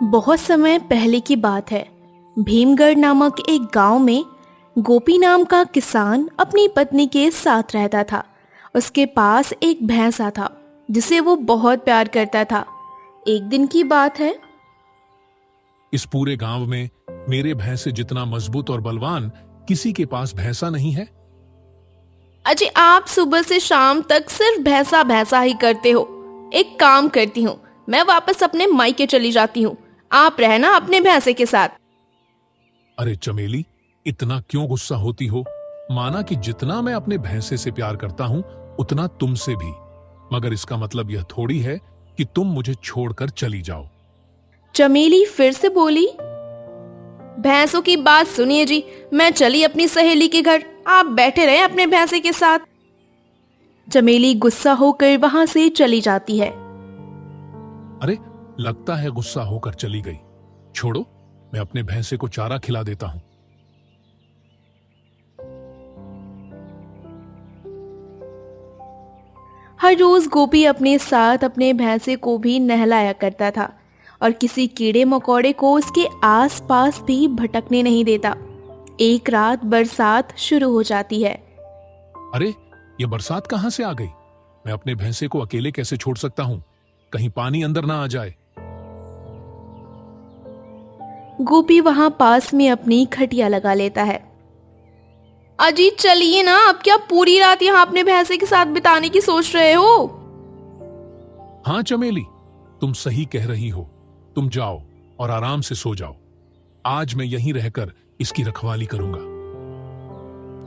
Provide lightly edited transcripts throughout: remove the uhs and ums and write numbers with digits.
बहुत समय पहले की बात है। भीमगढ़ नामक एक गांव में गोपी नाम का किसान अपनी पत्नी के साथ रहता था। उसके पास एक भैंसा था जिसे वो बहुत प्यार करता था। एक दिन की बात है। इस पूरे गांव में मेरे भैंसे जितना मजबूत और बलवान किसी के पास भैंसा नहीं है। अजी, आप सुबह से शाम तक सिर्फ भैंसा भैंसा ही करते हो। एक काम करती हूँ, मैं वापस अपने मायके चली जाती हूँ। आप रहना अपने भैंसे के साथ। अरे चमेली, इतना क्यों गुस्सा होती हो? माना कि जितना मैं अपने भैंसे से प्यार करता हूं उतना तुमसे भी, मगर इसका मतलब यह थोड़ी है कि तुम मुझे छोड़कर चली जाओ। चमेली फिर से बोली, भैंसों की बात सुनिए जी, मैं चली अपनी सहेली के घर, आप बैठे रहे अपने भैंसे के साथ। चमेली गुस्सा होकर वहां से चली जाती है। अरे, लगता है गुस्सा होकर चली गई। छोड़ो, मैं अपने भैंसे को चारा खिला देता हूं। हर रोज गोपी अपने साथ अपने भैंसे को भी नहलाया करता था और किसी कीड़े मकोड़े को उसके आसपास भी भटकने नहीं देता। एक रात बरसात शुरू हो जाती है। अरे, ये बरसात कहां से आ गई? मैं अपने भैंसे को अकेले कैसे छोड़ सकता हूं? कहीं पानी अंदर ना आ जाए। गोपी वहां पास में अपनी खटिया लगा लेता है। अजी चलिए ना, अब क्या पूरी रात यहाँ अपने भैंसे के साथ बिताने की सोच रहे हो? हाँ चमेली, तुम सही कह रही हो। तुम जाओ और आराम से सो जाओ। आज मैं यहीं रहकर इसकी रखवाली करूंगा।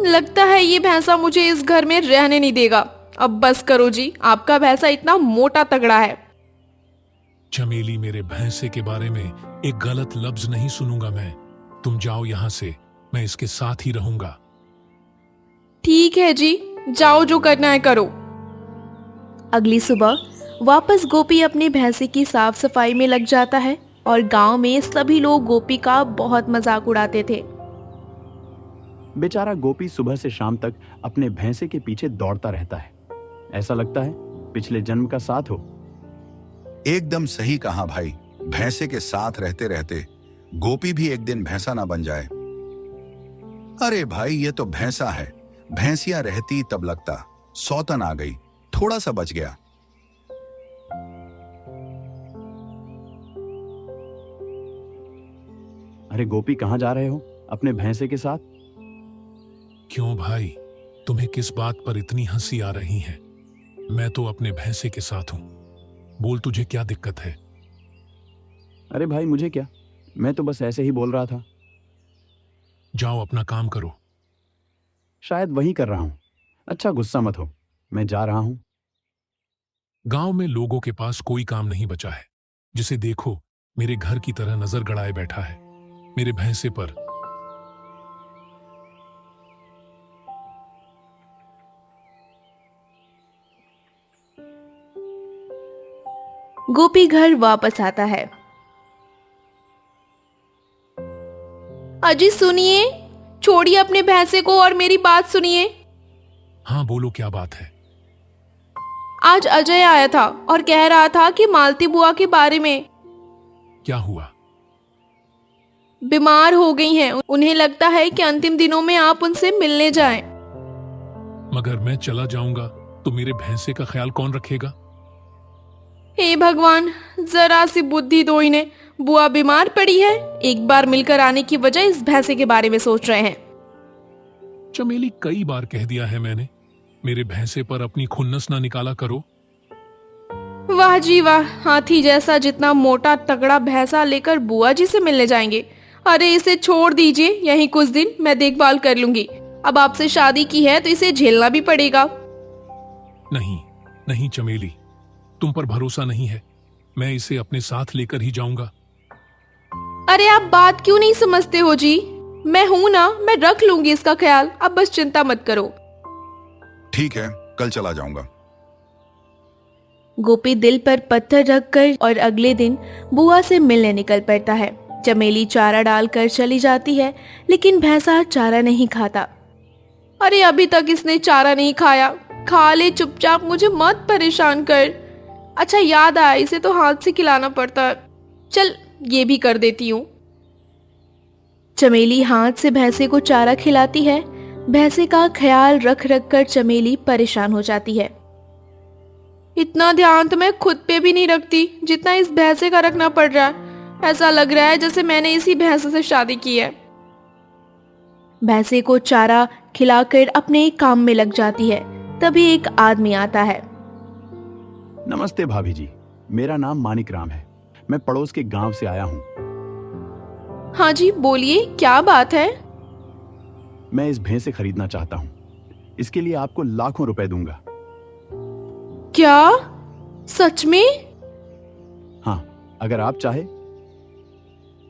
लगता है ये भैंसा मुझे इस घर में रहने नहीं देगा। अब बस करो जी, आपका भैंसा इतना मोटा तगड़ा है। चमेली, मेरे भैंसे के बारे में एक गलत लफ्ज नहीं सुनूंगा मैं। तुम जाओ यहां से, मैं इसके साथ ही रहूंगा। ठीक है जी, जाओ, जो करना है करो। अगली सुबह वापस गोपी अपने भैंसे की साफ सफाई में लग जाता है और गांव में सभी लोग गोपी का बहुत मजाक उड़ाते थे। बेचारा गोपी सुबह से शाम तक अपने भैंसे के पीछे दौड़ता रहता है। ऐसा लगता है पिछले जन्म का साथ हो। एकदम सही कहा भाई। भैंसे के साथ रहते रहते गोपी भी एक दिन भैंसा ना बन जाए। अरे भाई, ये तो भैंसा है। भैंसिया रहती तब लगता सौतन आ गई, थोड़ा सा बच गया। अरे गोपी, कहां जा रहे हो अपने भैंसे के साथ? क्यों भाई, तुम्हें किस बात पर इतनी हंसी आ रही है? मैं तो अपने भैंसे के साथ हूं। बोल, तुझे क्या दिक्कत है? अरे भाई, मुझे क्या, मैं तो बस ऐसे ही बोल रहा था। जाओ अपना काम करो। शायद वही कर रहा हूं। अच्छा, गुस्सा मत हो, मैं जा रहा हूं। गांव में लोगों के पास कोई काम नहीं बचा है। जिसे देखो मेरे घर की तरह नजर गड़ाए बैठा है, मेरे भैंसे पर। गोपी घर वापस आता है। अजी सुनिए, छोड़िए अपने भैंसे को और मेरी बात सुनिए। हाँ बोलो, क्या बात है? आज अजय आया था और कह रहा था कि मालती बुआ के बारे में। क्या हुआ? बीमार हो गई हैं। उन्हें लगता है कि अंतिम दिनों में आप उनसे मिलने जाएं। मगर मैं चला जाऊंगा तो मेरे भैंसे का ख्याल कौन रखेगा? हे भगवान, जरा सी बुद्धि दो इन्हें। बुआ बीमार पड़ी है, एक बार मिलकर आने की वजह इस भैंसे के बारे में सोच रहे हैं। चमेली, कई बार कह दिया है मैंने, मेरे भैंसे पर अपनी खुन्नस ना निकाला करो। वाह जी वाह, हाथी जैसा जितना मोटा तगड़ा भैंसा लेकर बुआ जी से मिलने जाएंगे। अरे इसे छोड़ दीजिए, यहीं कुछ दिन मैं देखभाल कर लूंगी। अब आपसे शादी की है तो इसे झेलना भी पड़ेगा। नहीं नहीं चमेली, तुम पर भरोसा नहीं है। मैं इसे अपने साथ लेकर ही जाऊंगा। अरे आप बात क्यों नहीं समझते हो जी? मैं हूं ना, मैं रख लूंगी इसका ख्याल, अब बस चिंता मत करो। ठीक है, कल चला जाऊंगा। गोपी दिल पर पत्थर रखकर और अगले दिन बुआ से मिलने निकल पड़ता है। चमेली चारा डालकर चली जाती है, लेकिन भैंसा चारा नहीं खाता। अरे अभी तक इसने चारा नहीं खाया, खा ले चुपचाप, मुझे मत परेशान कर। अच्छा याद आया, इसे तो हाथ से खिलाना पड़ता। चल ये भी कर देती हूँ। चमेली हाथ से भैंसे को चारा खिलाती है। भैंसे का ख्याल रख रख कर चमेली परेशान हो जाती है। इतना ध्यान तो मैं खुद पे भी नहीं रखती जितना इस भैंसे का रखना पड़ रहा है। ऐसा लग रहा है जैसे मैंने इसी भैंसे से शादी की है। भैंसे को चारा खिलाकर अपने काम में लग जाती है। तभी एक आदमी आता है। नमस्ते भाभी जी, मेरा नाम मानिक राम है। मैं पड़ोस के गांव से आया हूँ। हाँ जी, बोलिए, क्या बात है? मैं इस भैंसे खरीदना चाहता हूँ। इसके लिए आपको लाखों रुपए दूंगा। क्या? सच में? हाँ, अगर आप चाहे।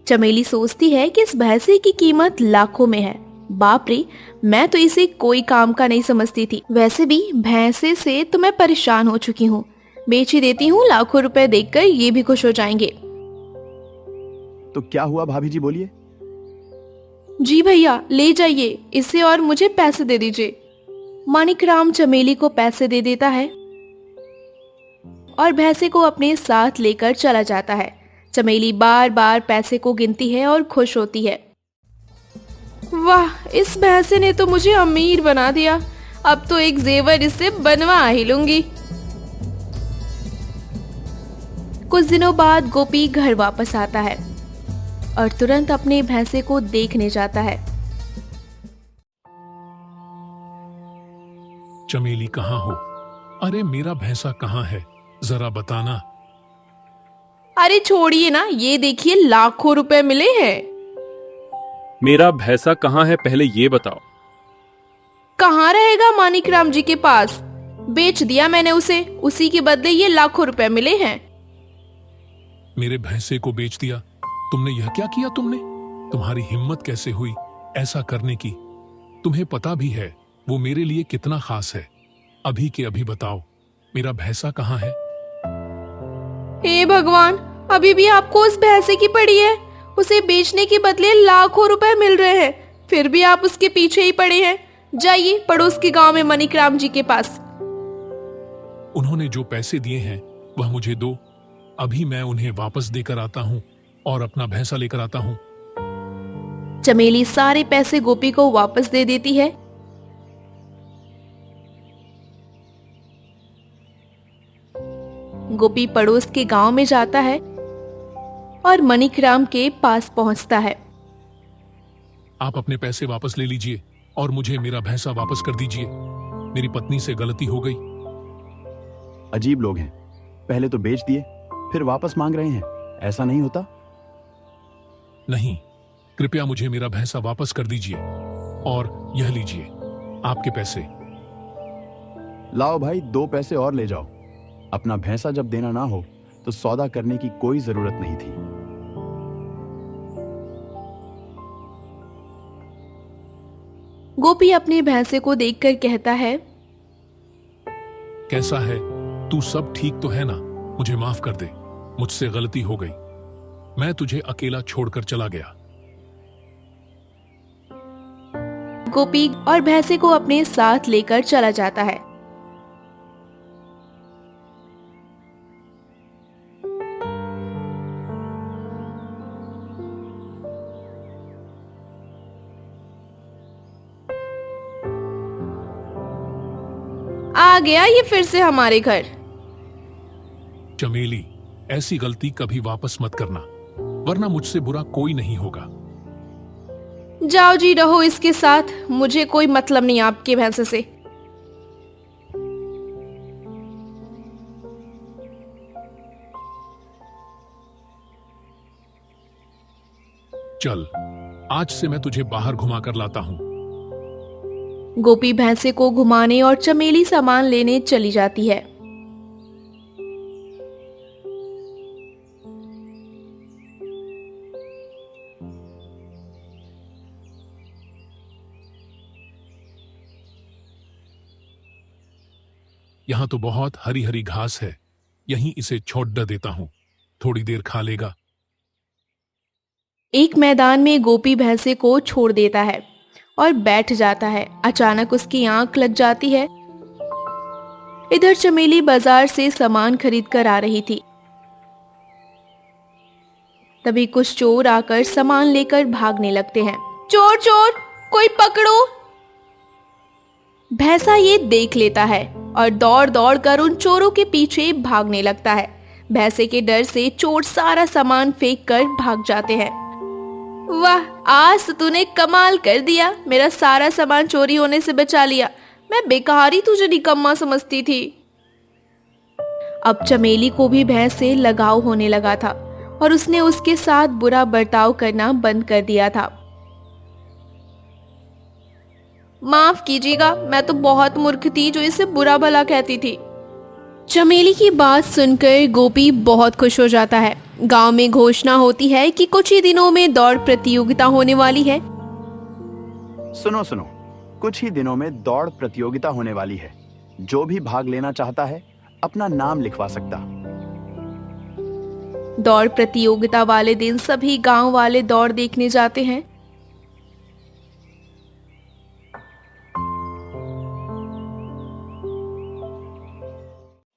चमेली सोचती है कि इस भैंसे की कीमत लाखों में है। बाप रे, मैं तो इसे कोई काम का नहीं समझती थी। वैसे भी भैंसे से तो मैं परेशान हो चुकी हूँ। बेच ही देती हूँ, लाखों रुपए देखकर ये भी खुश हो जाएंगे। तो क्या हुआ भाभी जी, बोलिए। जी भैया, ले जाइए इसे और मुझे पैसे दे दीजिए। मानिक राम चमेली को पैसे दे देता है और भैंसे को अपने साथ लेकर चला जाता है। चमेली बार बार पैसे को गिनती है और खुश होती है। वाह, इस भैंसे ने तो मुझे अमीर बना दिया। अब तो एक जेवर इससे बनवा ही लूंगी। कुछ दिनों बाद गोपी घर वापस आता है और तुरंत अपने भैंसे को देखने जाता है। चमेली कहाँ हो? अरे मेरा भैंसा कहाँ है, जरा बताना। अरे छोड़िए ना, ये देखिए लाखों रुपए मिले हैं। मेरा भैंसा कहाँ है, पहले ये बताओ। कहाँ रहेगा मानिक राम जी के पास? बेच दिया मैंने उसे, उसी के बदले ये लाखों रुपए मिले हैं। मेरे भैंसे को बेच दिया? तुमने यह क्या किया? तुम्हारी हिम्मत कैसे हुई ऐसा करने की? तुम्हें पता भी है वो मेरे लिए कितना खास है। अभी के अभी बताओ, मेरा भैंसा कहाँ है? हे भगवान, अभी भी आपको उस भैंसे की पड़ी है। उसे बेचने के बदले लाखों रुपए मिल रहे हैं, फिर भी आप उसके पीछे ही पड़े हैं। जाइए पड़ोस के गांव में मानिक राम जी के पास। उन्होंने जो पैसे दिए हैं वह मुझे दो। अभी मैं उन्हें वापस देकर आता हूँ और अपना भैंसा लेकर आता हूँ। चमेली सारे पैसे गोपी को वापस दे देती है। गोपी पड़ोस के गांव में जाता है और मानिक राम के पास पहुंचता है। आप अपने पैसे वापस ले लीजिए और मुझे मेरा भैंसा वापस कर दीजिए। मेरी पत्नी से गलती हो गई। अजीब लोग हैं, पहले तो बेच दिए फिर वापस मांग रहे हैं। ऐसा नहीं होता। नहीं, कृपया मुझे मेरा भैंसा वापस कर दीजिए और यह लीजिए आपके पैसे। लाओ भाई, 2 पैसे और ले जाओ। अपना भैंसा जब देना ना हो तो सौदा करने की कोई जरूरत नहीं थी। गोपी अपने भैंसे को देखकर कहता है, कैसा है तू? सब ठीक तो है ना? मुझे माफ कर दे, मुझसे गलती हो गई। मैं तुझे अकेला छोड़कर चला गया। गोपी और भैंसे को अपने साथ लेकर चला जाता है। आ गया ये फिर से हमारे घर। चमेली, ऐसी गलती कभी वापस मत करना, वरना मुझसे बुरा कोई नहीं होगा। जाओ जी, रहो इसके साथ, मुझे कोई मतलब नहीं आपके भैंसे से। चल, आज से मैं तुझे बाहर घुमा कर लाता हूँ। गोपी भैंसे को घुमाने और चमेली सामान लेने चली जाती है। यहाँ तो बहुत हरी हरी घास है, यहीं इसे छोड़ देता हूँ, थोड़ी देर खा लेगा। एक मैदान में गोपी भैंसे को छोड़ देता है और बैठ जाता है। अचानक उसकी आंख लग जाती है। इधर चमेली बाजार से सामान खरीद कर आ रही थी। तभी कुछ चोर आकर सामान लेकर भागने लगते हैं। चोर चोर, कोई पकड़ो। भैंसा ये देख लेता है और दौड़ दौड़ कर उन चोरों के पीछे भागने लगता है। भैंसे के डर से चोर सारा सामान फेंक कर भाग जाते हैं। वाह, आज तो तूने कमाल कर दिया, मेरा सारा सामान चोरी होने से बचा लिया। मैं बेकार ही तुझे निकम्मा समझती थी। अब चमेली को भी भैंस से लगाव होने लगा था और उसने उसके साथ बुरा बर्ताव करना बंद कर दिया था। माफ कीजिएगा, मैं तो बहुत मूर्ख थी जो इसे बुरा भला कहती थी। चमेली की बात सुनकर गोपी बहुत खुश हो जाता है। गांव में घोषणा होती है कि कुछ ही दिनों में दौड़ प्रतियोगिता होने वाली है। सुनो सुनो, कुछ ही दिनों में दौड़ प्रतियोगिता होने वाली है। जो भी भाग लेना चाहता है अपना नाम लिखवा सकता। दौड़ प्रतियोगिता वाले दिन सभी गांव वाले दौड़ देखने जाते हैं।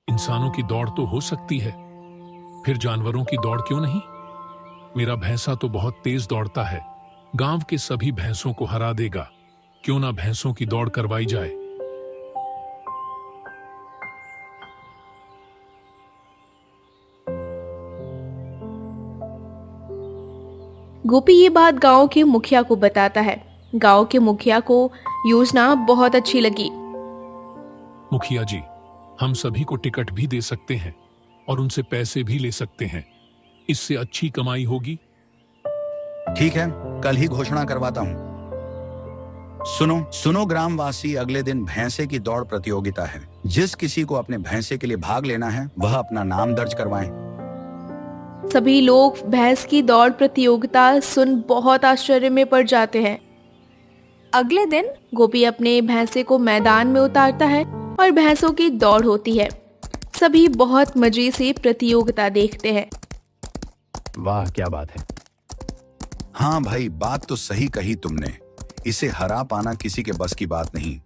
इंसानों की दौड़ तो हो सकती है, फिर जानवरों की दौड़ क्यों नहीं? मेरा भैंसा तो बहुत तेज दौड़ता है, गांव के सभी भैंसों को हरा देगा। क्यों ना भैंसों की दौड़ करवाई जाए। गोपी ये बात गांव के मुखिया को बताता है। गांव के मुखिया को योजना बहुत अच्छी लगी। मुखिया जी, हम सभी को टिकट भी दे सकते हैं और उनसे पैसे भी ले सकते हैं। इससे अच्छी कमाई होगी। ठीक है, कल ही घोषणा करवाता हूं। सुनो सुनो ग्रामवासी, अगले दिन भैंसे की दौड़ प्रतियोगिता है। जिस किसी को अपने भैंसे के लिए भाग लेना है वह अपना नाम दर्ज करवाएं। सभी लोग भैंस की दौड़ प्रतियोगिता सुन बहुत आश्चर्य में पड़ जाते हैं। अगले दिन गोपी अपने भैंसे को मैदान में उतारता है और भैंसों की दौड़ होती है। सभी बहुत मजे से प्रतियोगिता देखते हैं। वाह, क्या बात है। हाँ भाई, बात तो सही कही तुमने। इसे हरा पाना किसी के बस की बात नहीं।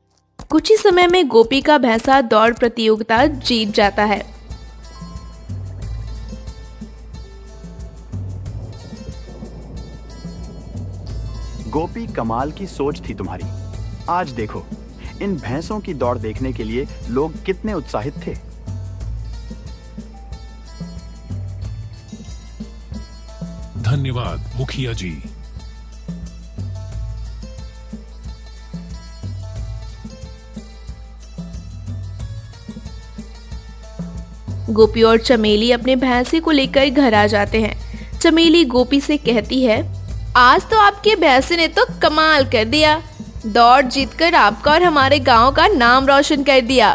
कुछ ही समय में गोपी का भैंसा दौड़ प्रतियोगिता जीत जाता है। गोपी, कमाल की सोच थी तुम्हारी। आज देखो, इन भैंसों की दौड़ देखने के लिए लोग कितने उत्साहित थे। धन्यवाद मुखिया जी। गोपी और चमेली अपने भैंसे को लेकर घर आ जाते हैं। चमेली गोपी से कहती है, आज तो आपके भैंसे ने तो कमाल कर दिया। दौड़ जीतकर आपका और हमारे गांव का नाम रोशन कर दिया।